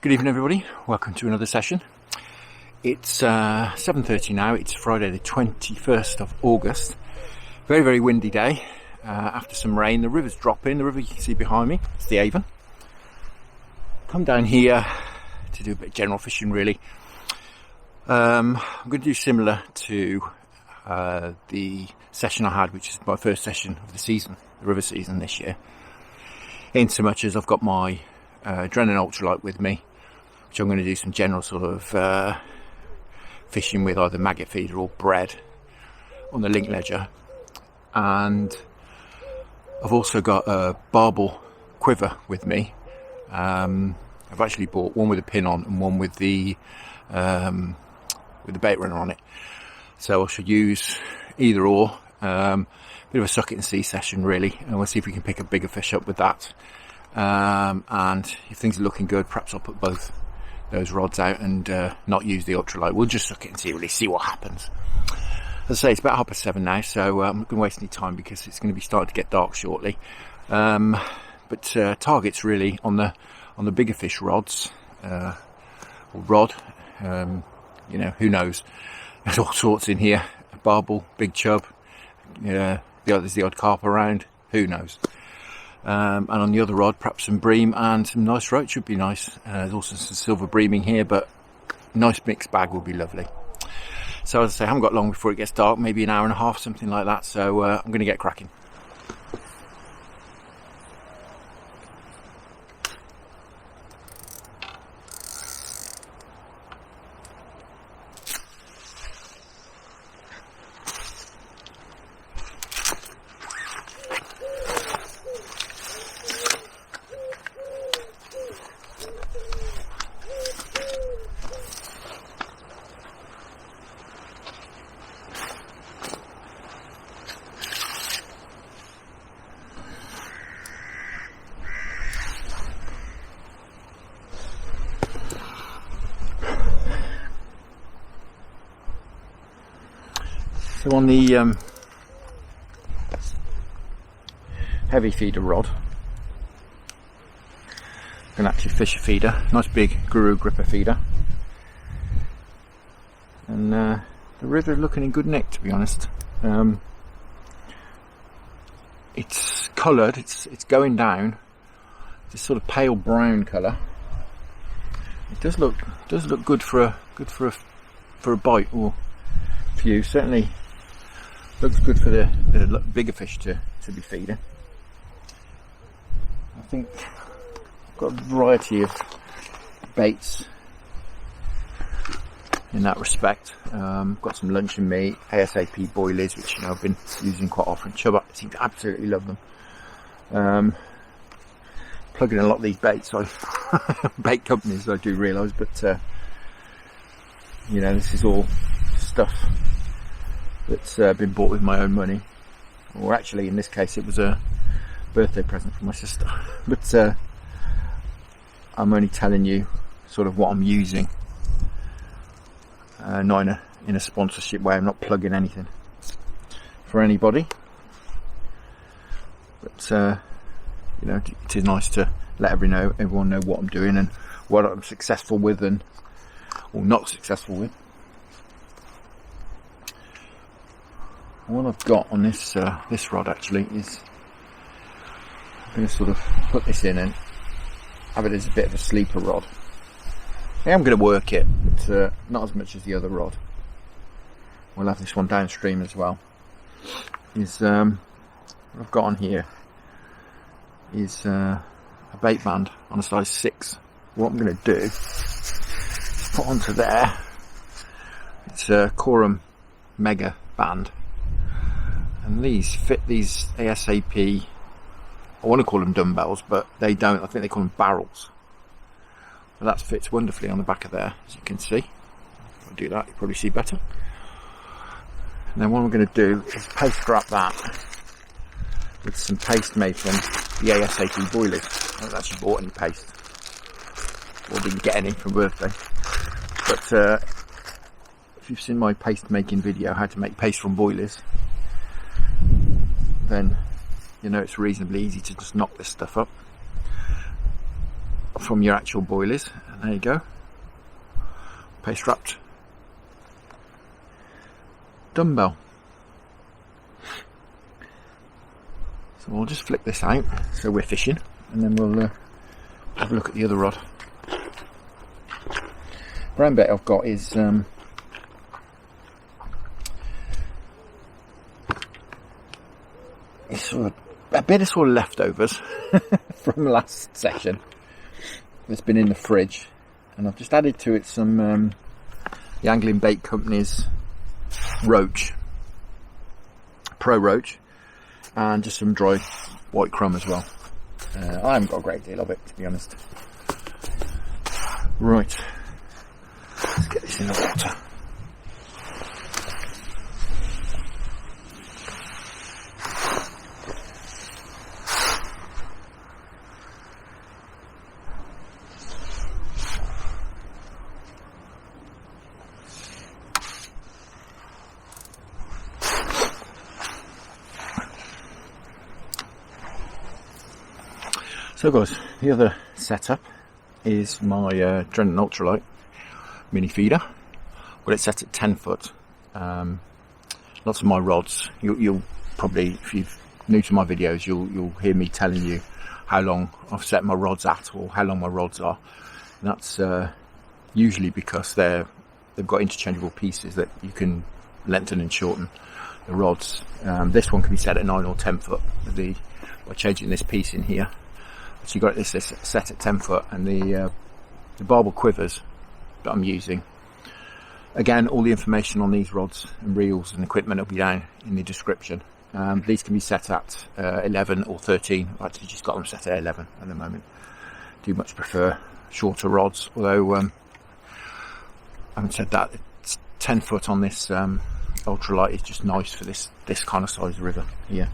Good evening everybody, welcome to another session. It's 7:30 now, it's Friday the 21st of August. Very, very windy day after some rain. The river's dropping, the river you can see behind me, it's the Avon. Come down here to do a bit of general fishing really. I'm going to do similar to the session I had, which is my first session of the season, the river season this year. In so much as I've got my Drennan Ultralight with me, which I'm going to do some general sort of fishing with either maggot feeder or bread on the link ledger. And I've also got a Barbel Quiver with me. I've actually bought one with a pin on and one with the bait runner on it. So I should use either or. Bit of a suck it and see session really, and we'll see if we can pick a bigger fish up with that. And if things are looking good, perhaps I'll put both those rods out and not use the ultralight. We'll just suck it and see what happens. As I say, it's about 7:30 now, so I'm not going to waste any time because it's going to be starting to get dark shortly. But targets really on the bigger fish rods, or rod. You know, who knows? There's all sorts in here. A barbel, big chub. There's the odd carp around. Who knows? And on the other rod, perhaps some bream and some nice roach would be nice. There's also some silver breaming here, but nice mixed bag would be lovely. So as I say, I haven't got long before it gets dark, maybe an hour and a half, something like that. So I'm going to get cracking. So on the heavy feeder rod, I can actually fish a feeder, nice big guru gripper feeder, and the river looking in good nick, to be honest. It's coloured, it's going down, this sort of pale brown colour. It does look good for a bite or few. Certainly looks good for the bigger fish to be feeding. I think I've got a variety of baits in that respect. Got some luncheon meat, ASAP boilies, which I've been using quite often. Chub seem to absolutely love them. Plugging in a lot of these baits, bait companies, I do realise, but this is all stuff that's been bought with my own money, or actually in this case it was a birthday present from my sister. But I'm only telling you sort of what I'm using, not in a sponsorship way. I'm not plugging anything for anybody, but it is nice to let everyone know what I'm doing and what I'm successful with or not successful with. What I've got on this rod actually is I'm going to sort of put this in and have it as a bit of a sleeper rod. I am going to work it, but not as much as the other rod. We'll have this one downstream as well. What I've got on here is a bait band on a size 6. What I'm going to do is put onto there, it's a Quorum Mega band. And these fit these ASAP, I want to call them dumbbells, but they don't. I think they call them barrels. So that fits wonderfully on the back of there, as you can see. If I do that, you'll probably see better. And then what I'm going to do is paste strap that with some paste made from the ASAP boilies. I haven't actually bought any paste, or didn't get any from birthday. But if you've seen my paste making video, how to make paste from boilies, then you know it's reasonably easy to just knock this stuff up. from your actual boilies. And there you go, paste wrapped dumbbell. So we'll just flick this out so we're fishing, and then we'll have a look at the other rod. Brown bait I've got is it's sort of a bit of sort of leftovers from last session that's been in the fridge, and I've just added to it some the Angling Bait Company's roach, pro roach, and just some dry white crumb as well. I haven't got a great deal of it, to be honest. Right, let's get this in the water. So guys, the other setup is my Drennan Ultralight mini feeder. Well, it's set at 10 foot. Lots of my rods, you'll probably, if you're new to my videos, you'll hear me telling you how long I've set my rods at, or how long my rods are. And that's usually because they've got interchangeable pieces that you can lengthen and shorten the rods. This one can be set at 9 or 10 foot by changing this piece in here. So you've got this set at 10 foot, and the Barbel quivers that I'm using. Again, all the information on these rods and reels and equipment will be down in the description. These can be set at 11 or 13. I've actually just got them set at 11 at the moment. Do much prefer shorter rods, although having said that, it's 10 foot on this Ultralight is just nice for this kind of size river here.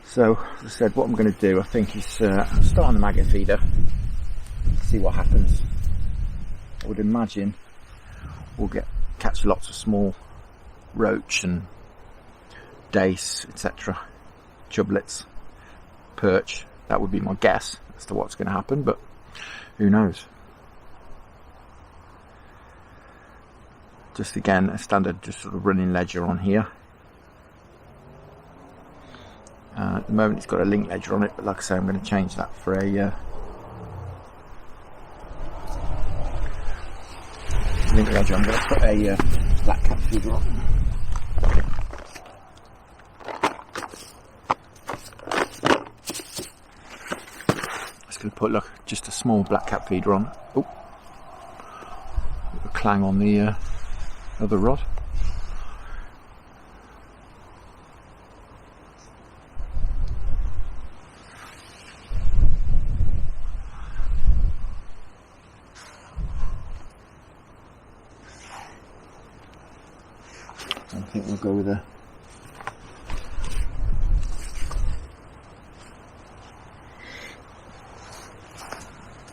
So, as I said, what I'm going to do, I think, is start on the Maggot feeder, see what happens. I would imagine we'll catch lots of small roach and dace, etc., chublets, perch. That would be my guess as to what's going to happen, but who knows. Just again, a standard just sort of running ledger on here. At the moment it's got a link ledger on it, but like I say, I'm going to change that for a link ledger. I'm going to put a black cap feeder on. Just going to put, look, just a small black cap feeder on. Oh, a clang on the other rod. I think we'll go with a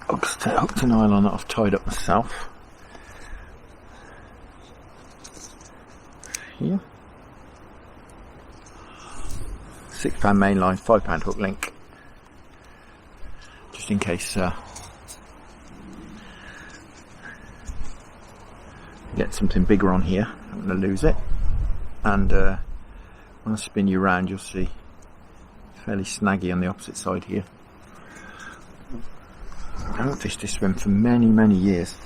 hook to nylon that I've tied up myself. Here, £6 main line, £5 hook link, just in case get something bigger on here. I'm going to lose it. And when I spin you around, you'll see it's fairly snaggy on the opposite side here. I haven't fished this swim for many years.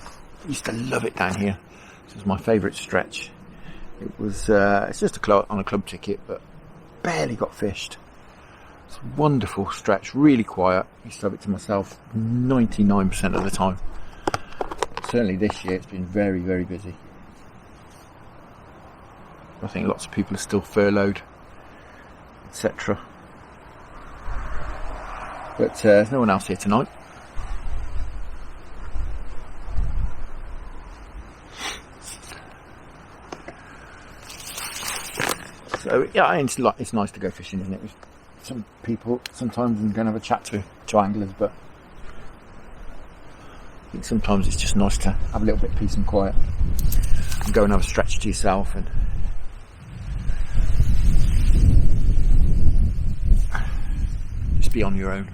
I used to love it down here. This was my favourite stretch. It was it's just on a club ticket, but barely got fished. It's a wonderful stretch, really quiet. I used to have it to myself 99% of the time. Certainly this year it's been very busy. I think lots of people are still furloughed, etc. But there's no one else here tonight. So yeah, it's nice to go fishing, isn't it? With some people sometimes and go and have a chat to anglers, but I think sometimes it's just nice to have a little bit of peace and quiet and go and have a stretch to yourself and just be on your own.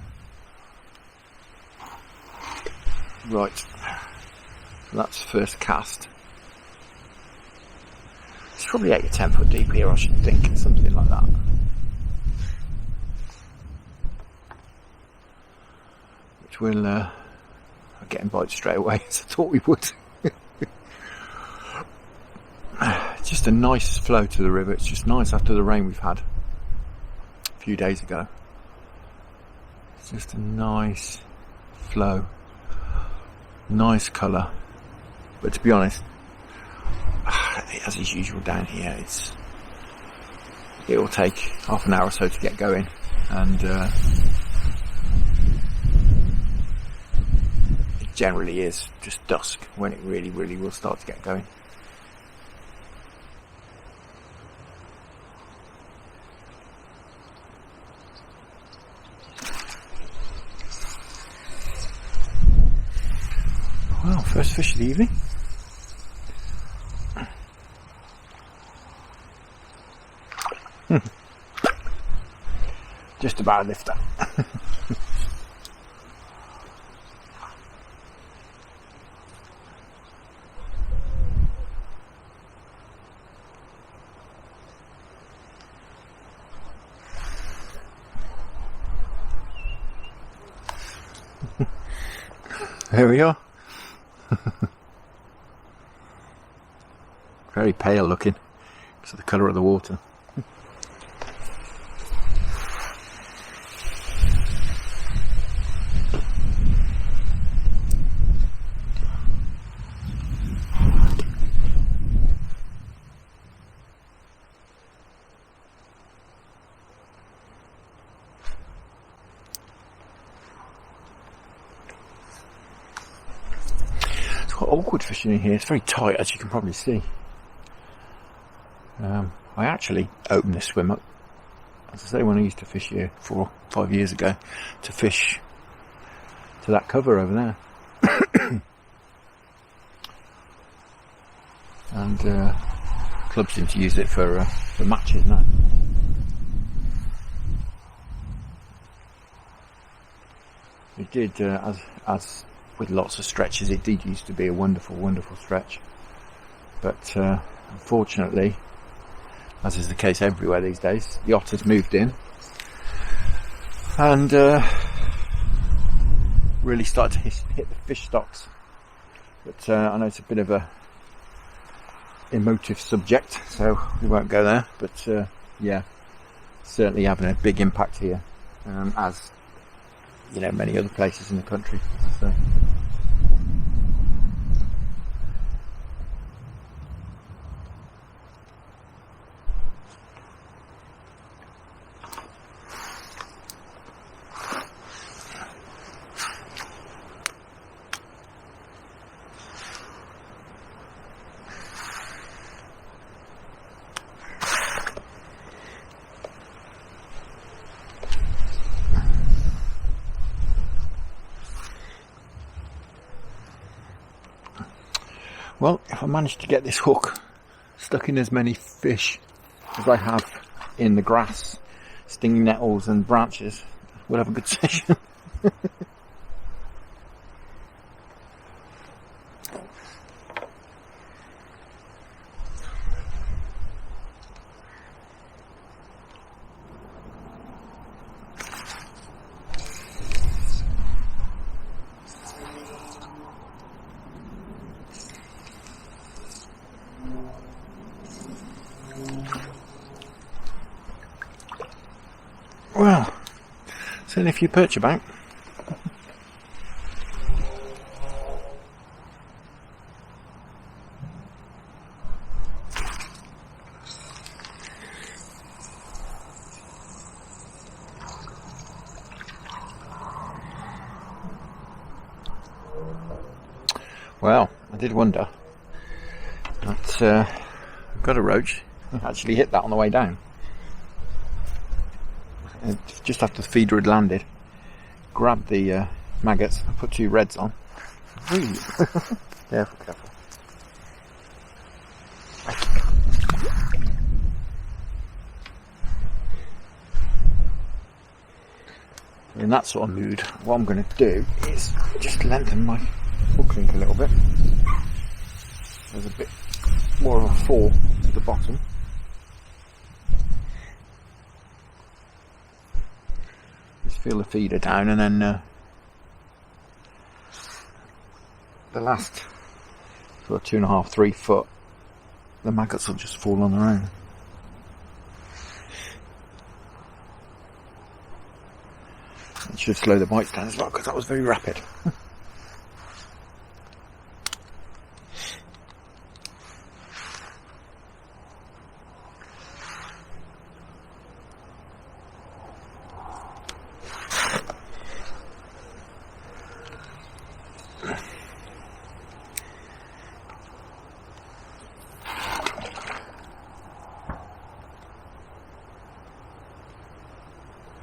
Right, that's first cast. It's probably 8 or 10 foot deep here, I should think, something like that. Which will are getting bites straight away, as I thought we would. Just a nice flow to the river. It's just nice after the rain we've had a few days ago. It's just a nice flow, nice colour. But to be honest, as is usual down here, it will take half an hour or so to get going, and it generally is just dusk when it really will start to get going. Well, first fish of the evening. Just about a lifter. There we are. Very pale looking because of the colour of the water. It's quite awkward fishing in here. It's very tight, as you can probably see. I actually opened this swim up, as I say, when I used to fish here 4 or 5 years ago, to fish to that cover over there. And clubs seem to use it for matches now. It did, as with lots of stretches, it did used to be a wonderful stretch. But unfortunately, as is the case everywhere these days, the otters moved in and really started to hit the fish stocks. But I know it's a bit of a emotive subject, so we won't go there. But yeah, certainly having a big impact here, as you know, many other places in the country. So. Well, if I manage to get this hook stuck in as many fish as I have in the grass, stinging nettles and branches, we'll have a good session. Well, certainly a few perch about. Well, I did wonder that I've got a roach. I actually hit that on the way down. Just after the feeder had landed, grabbed the maggots, I put 2 reds on. Really? Careful. In that sort of mood, what I'm going to do is just lengthen my sink a little bit. There's a bit more of a fall to the bottom. Just feel the feeder down, and then the last sort of 2.5, 3 foot, the maggots will just fall on their own. It should slow the bites down as well, because that was very rapid.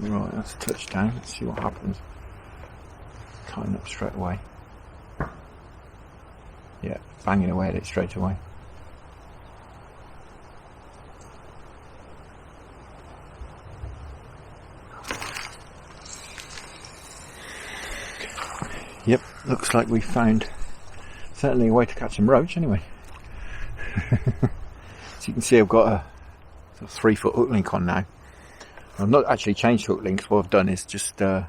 Right, that's a touchdown. Let's see what happens. Tying up straight away. Yeah, banging away at it straight away. Yep, looks like we found certainly a way to catch some roach anyway. So you can see I've got a sort of 3 foot hook link on now. I've not actually changed hook links. What I've done is just I've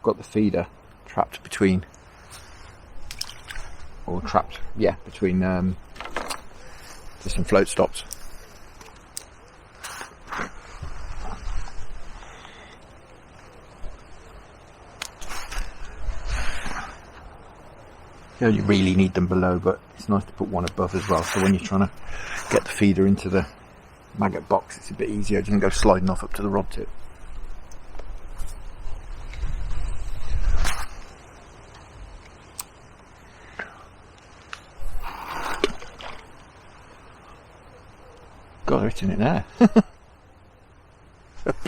got the feeder trapped between, between just some float stops. You don't really need them below, but it's nice to put one above as well, so when you're trying to get the feeder into the maggot box, it's a bit easier. It doesn't go sliding off up to the rod tip. God, they're hitting it there.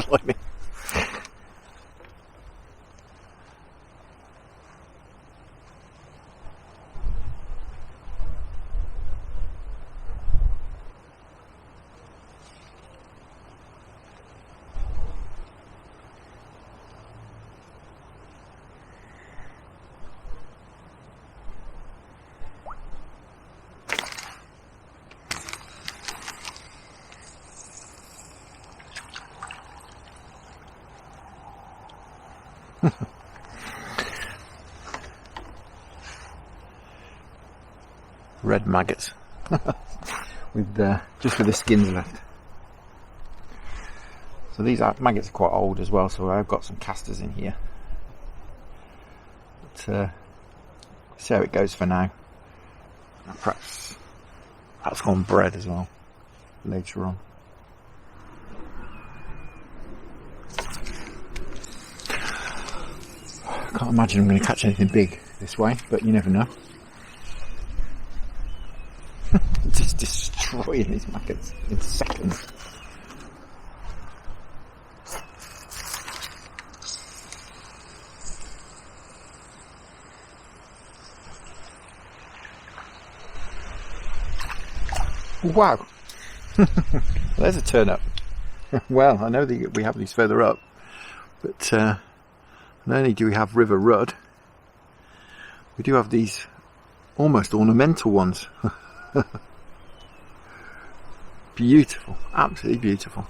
Blimey. Red maggots with just with the skins left. So these maggots are quite old as well, so I've got some casters in here. But see how it goes for now. Perhaps that's gone bred as well later on. I can't imagine I'm going to catch anything big this way, but you never know. Just destroying these maggots in seconds. Wow. There's a turn up. Well, I know that we have these further up, but not only do we have river rudd, we do have these almost ornamental ones. Beautiful, absolutely beautiful.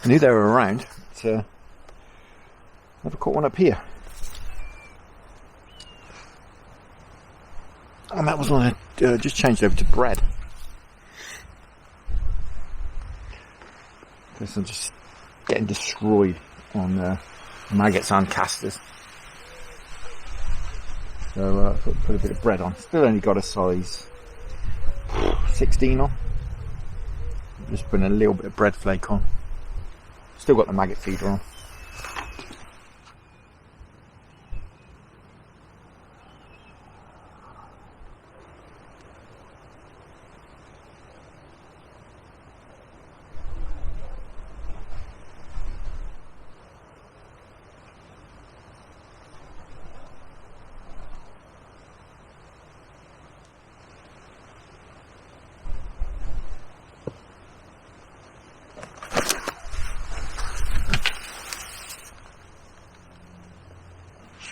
I knew they were around, but never caught one up here. And that was one I just changed over to bread. Because I'm just getting destroyed on maggots and casters. So I thought I'd put a bit of bread on. Still only got a size 16 on. Just putting a little bit of bread flake on. Still got the maggot feeder on.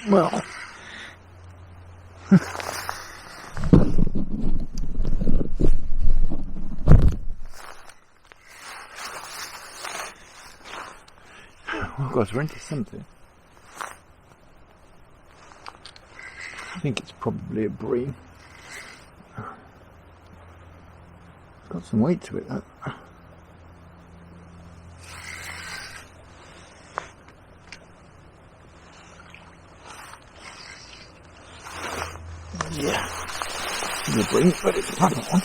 Well. Oh God, we're into something. I think it's probably a bream. It's got some weight to it, though. Yeah, it's a bream, but it's a proper one.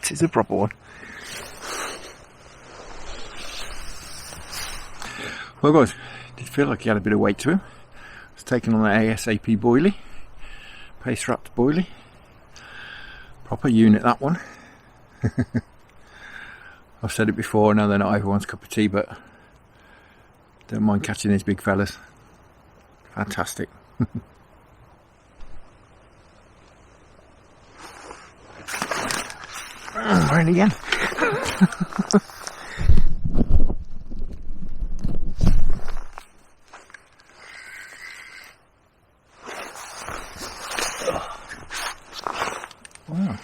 It is a proper one. Well guys, did feel like he had a bit of weight to him. It's taken on the ASAP boilie, pace wrapped boilie. Proper unit, that one. I've said it before, I know they're not everyone's cup of tea, but don't mind catching these big fellas. Fantastic. We're in again. Wow.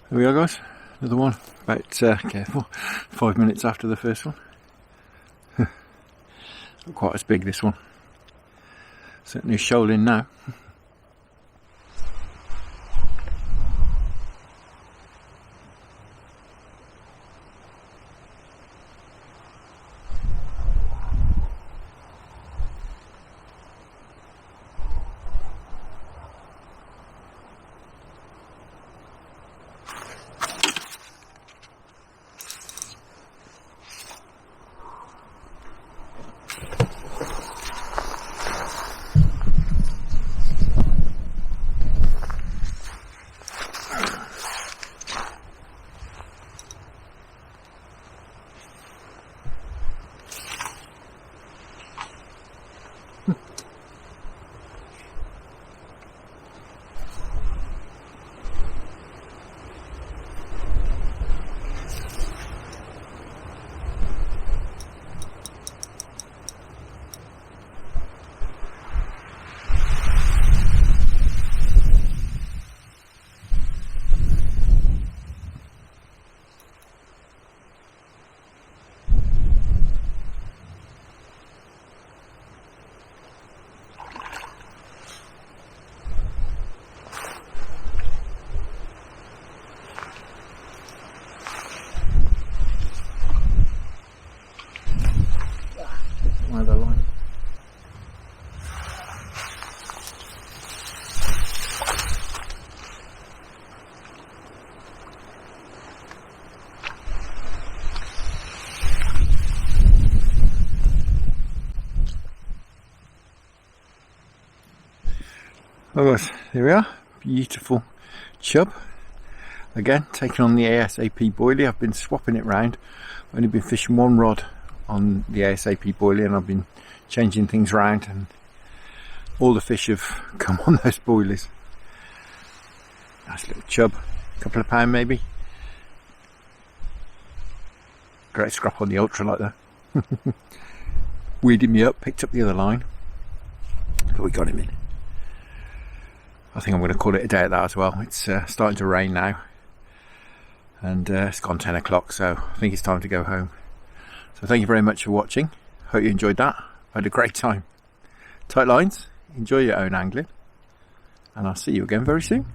There we are guys, another one, about, careful, 5 minutes after the first one. Not quite as big, this one. Certainly shoaling now. Well guys, here we are, beautiful chub. Again, taking on the ASAP boilie. I've been swapping it round. I've only been fishing one rod on the ASAP boilie and I've been changing things around and all the fish have come on those boilies. Nice little chub, a couple of pound maybe. Great scrap on the ultralight though. Weeded me up, picked up the other line, but we got him in. I think I'm going to call it a day at that as well. It's starting to rain now and it's gone 10 o'clock, so I think it's time to go home. So thank you very much for watching. Hope you enjoyed that. I had a great time. Tight lines, enjoy your own angling, and I'll see you again very soon.